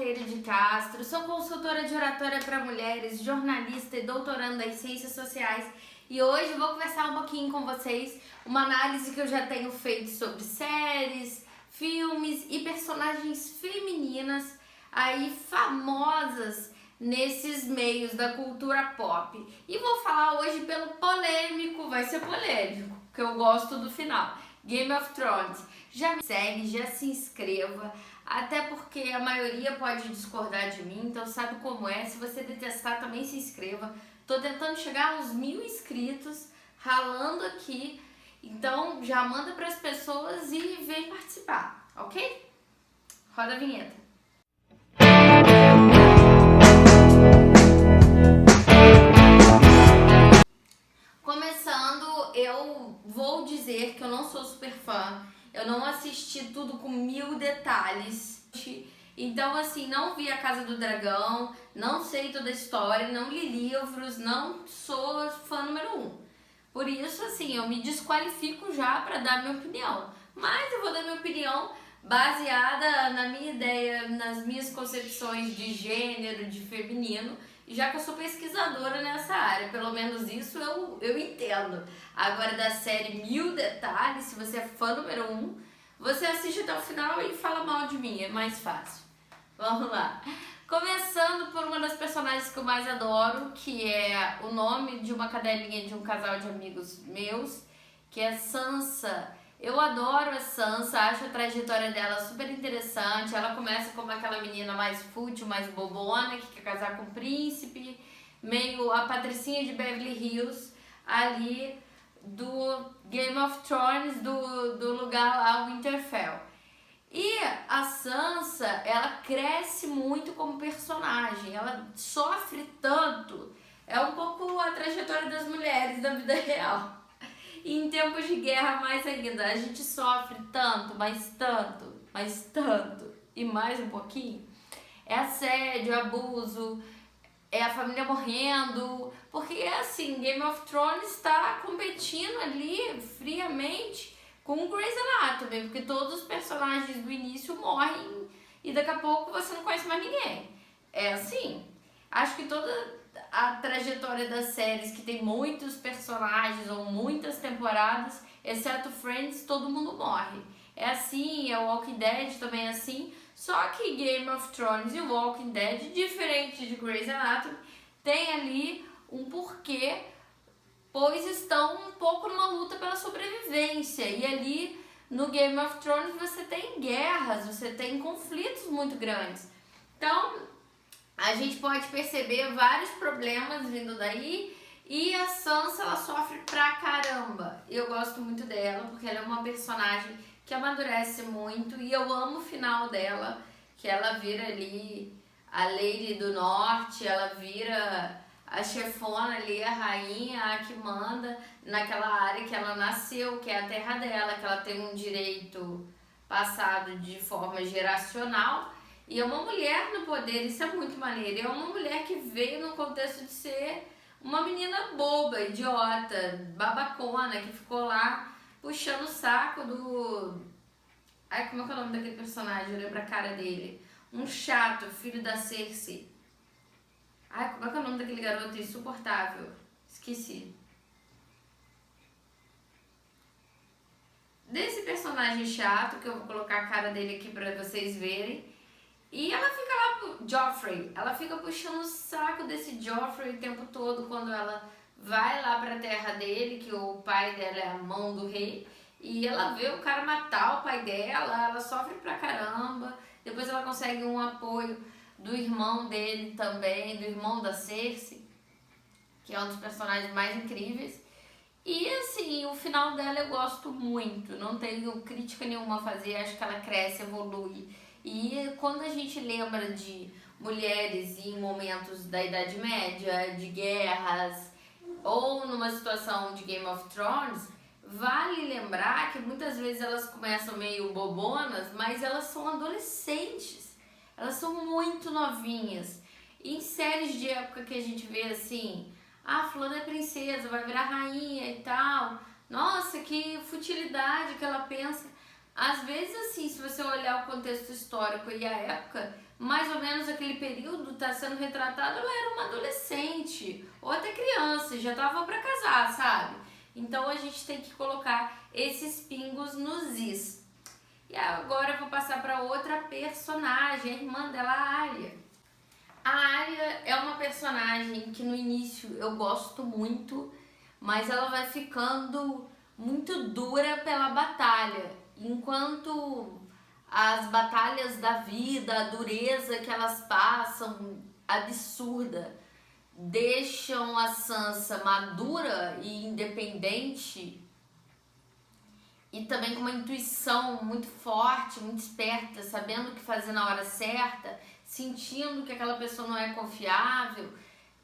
Monteiro de Castro, sou consultora de oratória para mulheres, jornalista e doutoranda em ciências sociais e hoje vou conversar um pouquinho com vocês uma análise que eu já tenho feito sobre séries, filmes e personagens femininas aí famosas nesses meios da cultura pop. E vou falar hoje pelo polêmico, vai ser polêmico, que eu gosto do final, Game of Thrones. Já me segue, já se inscreva, até porque a maioria pode discordar de mim, então sabe como é, se você detestar também se inscreva. Tô tentando chegar a uns 1000 inscritos, ralando aqui, então já manda para as pessoas e vem participar, ok? Roda a vinheta. Começando, eu vou dizer que eu não sou super fã, eu não assisti tudo com 1000 detalhes, então assim, não vi A Casa do Dragão, não sei toda a história, não li livros, não sou fã número 1. Por isso assim, eu me desqualifico já para dar minha opinião, mas eu vou dar minha opinião baseada na minha ideia, nas minhas concepções de gênero, de feminino, já que eu sou pesquisadora nessa área, pelo menos isso eu entendo. Agora da série 1000 detalhes, se você é fã número 1, você assiste até o final e fala mal de mim, é mais fácil. Vamos lá. Começando por uma das personagens que eu mais adoro, que é o nome de uma cadelinha de um casal de amigos meus, que é Sansa. Eu adoro a Sansa, acho a trajetória dela super interessante. Ela começa como aquela menina mais fútil, mais bobona, que quer casar com o príncipe, meio a patricinha de Beverly Hills, ali do Game of Thrones, do lugar lá, Winterfell. E a Sansa, ela cresce muito como personagem, ela sofre tanto. É um pouco a trajetória das mulheres da vida real. E em tempos de guerra mais ainda, a gente sofre tanto, mas tanto, mas tanto, e mais um pouquinho. É assédio, abuso, é a família morrendo, porque assim, Game of Thrones está competindo ali friamente com o Grey's Anatomy, porque todos os personagens do início morrem e daqui a pouco você não conhece mais ninguém. É assim, acho que toda a trajetória das séries que tem muitos personagens ou muitas temporadas, exceto Friends, todo mundo morre. É assim, o Walking Dead também é assim, só que Game of Thrones e Walking Dead, diferente de Grey's Anatomy, tem ali um porquê, pois estão um pouco numa luta pela sobrevivência. E ali no Game of Thrones você tem guerras, você tem conflitos muito grandes. Então a gente pode perceber vários problemas vindo daí. E a Sansa, ela sofre pra caramba. Eu gosto muito dela, porque ela é uma personagem que amadurece muito. E eu amo o final dela, que ela vira ali a Lady do Norte, ela vira a chefona ali, a rainha, a que manda naquela área que ela nasceu, que é a terra dela, que ela tem um direito passado de forma geracional. E é uma mulher no poder, isso é muito maneiro. É uma mulher que veio no contexto de ser uma menina boba, idiota, babacona, que ficou lá puxando o saco do... Ai, como é que é o nome daquele personagem? Eu lembro a cara dele. Um chato, filho da Cersei. Ai, como é que é o nome daquele garoto insuportável? Esqueci. Desse personagem chato, que eu vou colocar a cara dele aqui pra vocês verem. E ela fica lá pro Joffrey, ela fica puxando o saco desse Joffrey o tempo todo quando ela vai lá pra terra dele, que o pai dela é a mão do rei, e ela vê o cara matar o pai dela, ela sofre pra caramba, depois ela consegue um apoio do irmão dele também, do irmão da Cersei, que é um dos personagens mais incríveis. E assim, o final dela eu gosto muito, não tenho crítica nenhuma a fazer, acho que ela cresce, evolui. E quando a gente lembra de mulheres em momentos da Idade Média, de guerras, ou numa situação de Game of Thrones, vale lembrar que muitas vezes elas começam meio bobonas, mas elas são adolescentes, elas são muito novinhas. E em séries de época que a gente vê assim, fulana é princesa, vai virar rainha e tal, nossa, que futilidade que ela pensa. Às vezes, assim, se você olhar o contexto histórico e a época, mais ou menos aquele período está sendo retratado, ela era uma adolescente ou até criança, já estava para casar, sabe? Então a gente tem que colocar esses pingos nos is. E agora eu vou passar para outra personagem, a irmã dela, a Arya. A Arya é uma personagem que no início eu gosto muito, mas ela vai ficando muito dura pela batalha. Enquanto as batalhas da vida, a dureza que elas passam, absurda, deixam a Sansa madura e independente e também com uma intuição muito forte, muito esperta, sabendo o que fazer na hora certa, sentindo que aquela pessoa não é confiável,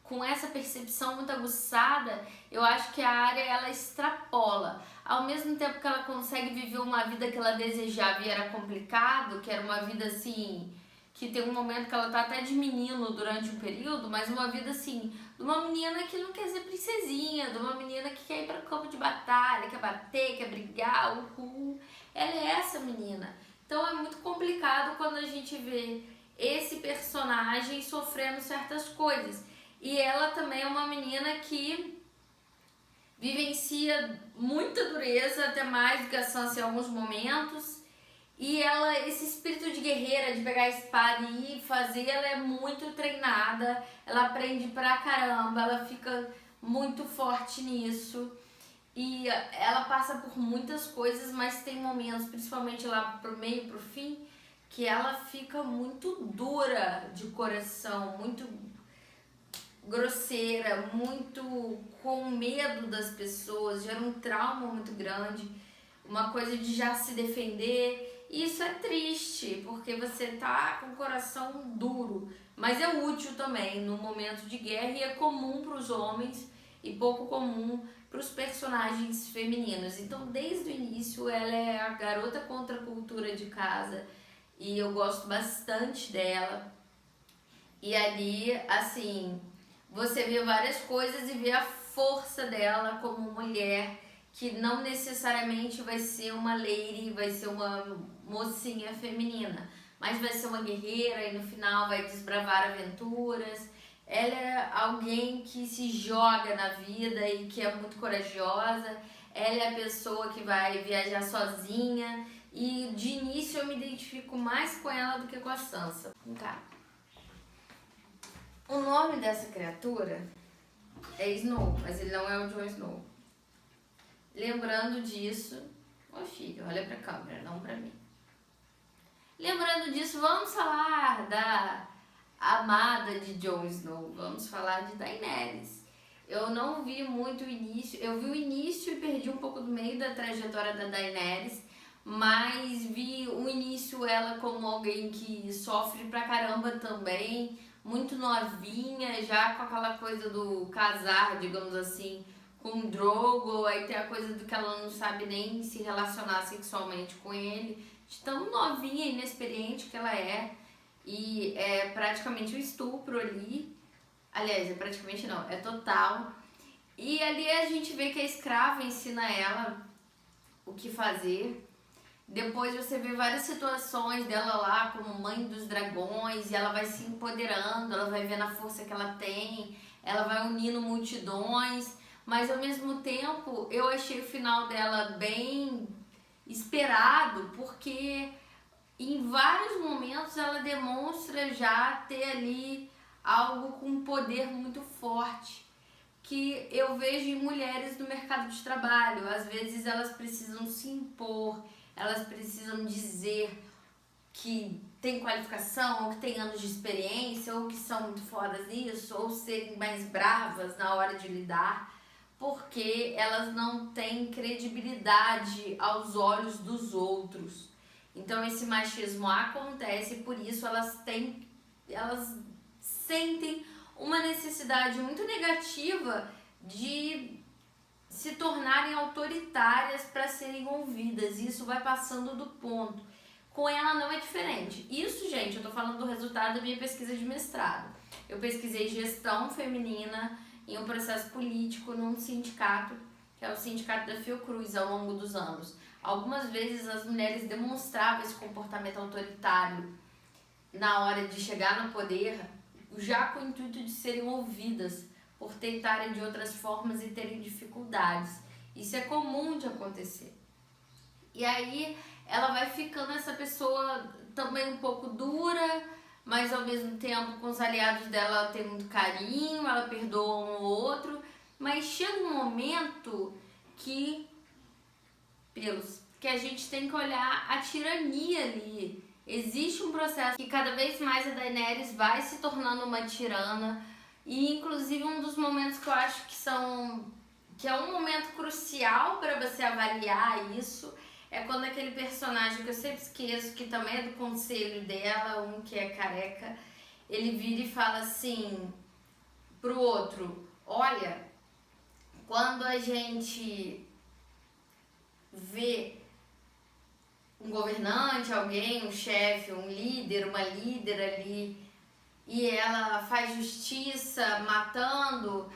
com essa percepção muito aguçada, eu acho que a Arya ela extrapola. Ao mesmo tempo que ela consegue viver uma vida que ela desejava e era complicado, que era uma vida assim, que tem um momento que ela tá até de menino durante um período, mas uma vida assim, de uma menina que não quer ser princesinha, de uma menina que quer ir para o campo de batalha, quer bater, quer brigar, uhul. Ela é essa menina. Então é muito complicado quando a gente vê esse personagem sofrendo certas coisas. E ela também é uma menina que vivencia muita dureza, até mais do que a Sansa em alguns momentos. E ela, esse espírito de guerreira, de pegar a espada e ir fazer, ela é muito treinada. Ela aprende pra caramba, ela fica muito forte nisso. E ela passa por muitas coisas, mas tem momentos, principalmente lá pro meio, pro fim, que ela fica muito dura de coração, muito grosseira, muito com medo das pessoas, gera um trauma muito grande, uma coisa de já se defender. E isso é triste, porque você tá com o coração duro, mas é útil também no momento de guerra e é comum para os homens e pouco comum para os personagens femininos. Então, desde o início, ela é a garota contra a cultura de casa e eu gosto bastante dela. E ali, assim, você vê várias coisas e vê a força dela como mulher, que não necessariamente vai ser uma lady, vai ser uma mocinha feminina, mas vai ser uma guerreira e no final vai desbravar aventuras. Ela é alguém que se joga na vida e que é muito corajosa. Ela é a pessoa que vai viajar sozinha e de início eu me identifico mais com ela do que com a Sansa. Tá. O nome dessa criatura é Snow, mas ele não é o Jon Snow. Lembrando disso, ô filho, olha pra câmera, não pra mim. Lembrando disso, vamos falar da amada de Jon Snow, vamos falar de Daenerys. Eu não vi muito o início, eu vi o início e perdi um pouco do meio da trajetória da Daenerys, mas vi o início ela como alguém que sofre pra caramba também, muito novinha, já com aquela coisa do casar, digamos assim, com o Drogo, aí tem a coisa do que ela não sabe nem se relacionar sexualmente com ele, de tão novinha e inexperiente que ela é, e é praticamente um estupro ali, aliás, é praticamente não, é total, e ali a gente vê que a escrava ensina ela o que fazer. Depois você vê várias situações dela lá como mãe dos dragões e ela vai se empoderando, ela vai vendo a força que ela tem, ela vai unindo multidões, mas ao mesmo tempo eu achei o final dela bem esperado, porque em vários momentos ela demonstra já ter ali algo com um poder muito forte, que eu vejo em mulheres no mercado de trabalho. Às vezes elas precisam se impor, elas precisam dizer que tem qualificação, ou que tem anos de experiência, ou que são muito fodas nisso, ou serem mais bravas na hora de lidar, porque elas não têm credibilidade aos olhos dos outros. Então esse machismo acontece, por isso elas sentem uma necessidade muito negativa de se tornarem autoritárias para serem ouvidas, e isso vai passando do ponto. Com ela não é diferente. Isso, gente, eu tô falando do resultado da minha pesquisa de mestrado. Eu pesquisei gestão feminina em um processo político num sindicato, que é o sindicato da Fiocruz, ao longo dos anos. Algumas vezes as mulheres demonstravam esse comportamento autoritário na hora de chegar no poder, já com o intuito de serem ouvidas, por tentarem de outras formas e terem dificuldades. Isso é comum de acontecer. E aí ela vai ficando essa pessoa também um pouco dura, mas ao mesmo tempo com os aliados dela ela tem muito carinho, ela perdoa um ou outro, mas chega um momento que a gente tem que olhar a tirania ali. Existe um processo que cada vez mais a Daenerys vai se tornando uma tirana, e inclusive um dos momentos que eu acho que é um momento crucial para você avaliar isso é quando aquele personagem que eu sempre esqueço, que também é do conselho dela, um que é careca, ele vira e fala assim pro outro: olha, quando a gente vê um governante, alguém, um chefe, um líder, uma líder ali, e ela faz justiça matando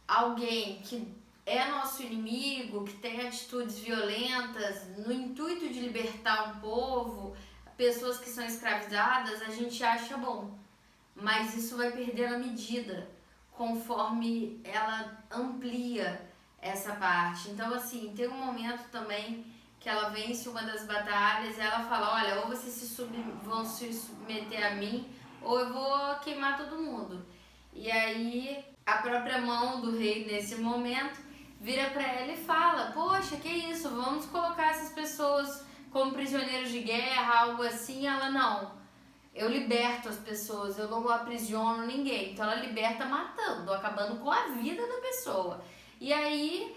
alguém que é nosso inimigo, que tem atitudes violentas, no intuito de libertar um povo, pessoas que são escravizadas, a gente acha bom. Mas isso vai perdendo a medida conforme ela amplia essa parte. Então, assim, tem um momento também que ela vence uma das batalhas e ela fala: olha, ou vocês vão se submeter a mim, ou eu vou queimar todo mundo. E aí a própria mão do rei nesse momento vira pra ela e fala: poxa, que isso, vamos colocar essas pessoas como prisioneiros de guerra, algo assim. Ela: não, eu liberto as pessoas, eu não aprisiono ninguém. Então ela liberta matando, acabando com a vida da pessoa. E aí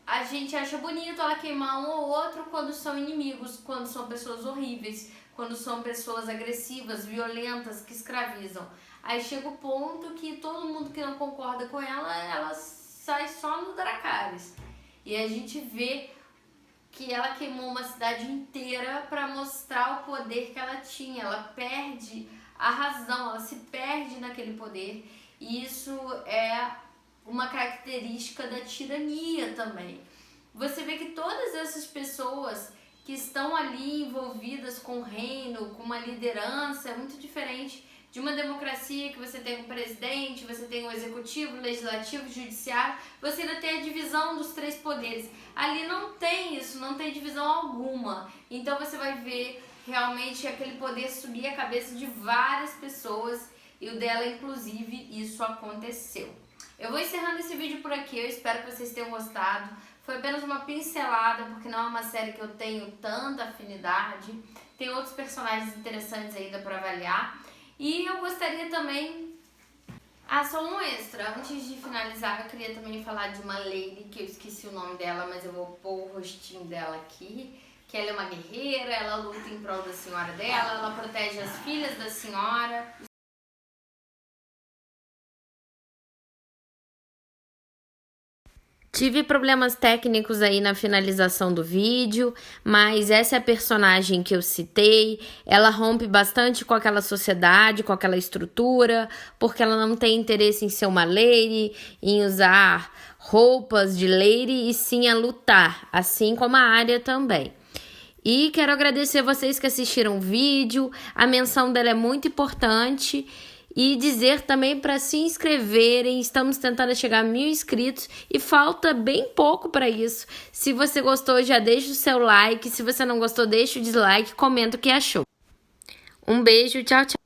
a gente acha bonito ela queimar um ou outro quando são inimigos, quando são pessoas horríveis, quando são pessoas agressivas, violentas, que escravizam. Aí chega o ponto que todo mundo que não concorda com ela sai só no Dracarys. E a gente vê que ela queimou uma cidade inteira para mostrar o poder que ela tinha. Ela perde a razão, ela se perde naquele poder. E isso é uma característica da tirania também. Você vê que todas essas pessoas que estão ali envolvidas com o reino, com uma liderança, é muito diferente de uma democracia que você tem um presidente, você tem um executivo, legislativo, judiciário, você ainda tem a divisão dos três poderes. Ali não tem isso, não tem divisão alguma. Então você vai ver realmente aquele poder subir a cabeça de várias pessoas, e o dela, inclusive, isso aconteceu. Eu vou encerrando esse vídeo por aqui, eu espero que vocês tenham gostado. Foi apenas uma pincelada, porque não é uma série que eu tenho tanta afinidade. Tem outros personagens interessantes ainda para avaliar. E eu gostaria também... só um extra. Antes de finalizar, eu queria também falar de uma lady, que eu esqueci o nome dela, mas eu vou pôr o rostinho dela aqui. Que ela é uma guerreira, ela luta em prol da senhora dela, ela protege as filhas da senhora. Tive problemas técnicos aí na finalização do vídeo, mas essa é a personagem que eu citei. Ela rompe bastante com aquela sociedade, com aquela estrutura, porque ela não tem interesse em ser uma lady, em usar roupas de lady, e sim a lutar, assim como a Arya também. E quero agradecer vocês que assistiram o vídeo, a menção dela é muito importante. E dizer também para se inscreverem, estamos tentando chegar a 1000 inscritos e falta bem pouco para isso. Se você gostou, já deixa o seu like, se você não gostou, deixa o dislike, comenta o que achou. Um beijo, tchau, tchau.